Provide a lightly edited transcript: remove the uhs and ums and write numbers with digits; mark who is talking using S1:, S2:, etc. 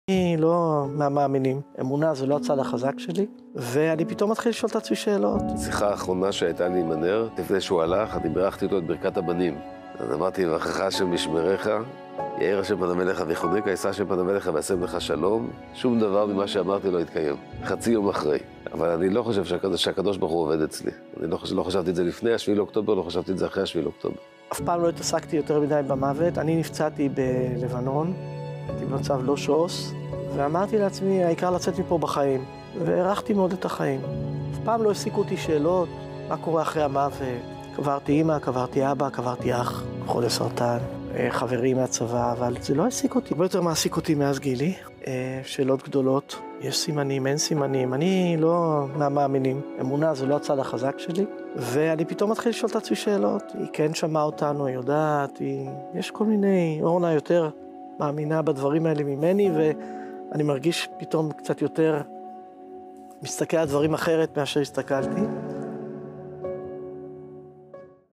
S1: אני לא מהמאמינים. אמונה זה לא הצד החזק שלי, ואני פתאום מתחיל לשאול את עצמי שאלות.
S2: שיחה האחרונה שהייתה לי עם הנר, לפני שהוא הלך, אני בירכתי אותו את ברכת הבנים. אז אמרתי, יברכך השם משמרך, יאר השם פניו אליך ויחונק, יישא השם פניו אליך וישם לך שלום. שום דבר ממה שאמרתי לא התקיים. חצי יום אחרי. אבל אני לא חושב שהקדוש ברוך הוא עובד אצלי. אני לא חשבתי את זה לפני 7 לאוקטובר, לא חשבתי את זה אחרי 7 לאוקטובר.
S1: אף פעם לא התעסקתי יותר מדי במוות. אני נפצעתי בלבנון, הייתי במצב לא שוס, ואמרתי לעצמי, העיקר לצאת מפה בחיים. והערכתי מאוד את החיים. אף פעם לא הסיקו אותי שאלות, מה קורה אחרי המוות. קברתי אמא, קברתי אבא, קברתי אח, חולי סרטן, חברים מהצבא, אבל זה לא העסיק אותי. הרבה יותר מעסיק אותי מאז גילי. שאלות גדולות, יש סימנים, אין סימנים, אני לא מהמאמינים. אמונה זה לא הצד החזק שלי, ואני פתאום מתחיל לשאול את עצמי שאלות. היא כן שמעה אותנו, היא יודעת, יש כל מיני, אורנה יותר מאמינה בדברים האלה ממני, ואני מרגיש פתאום קצת יותר מסתכל על דברים אחרת מאשר הסתכלתי.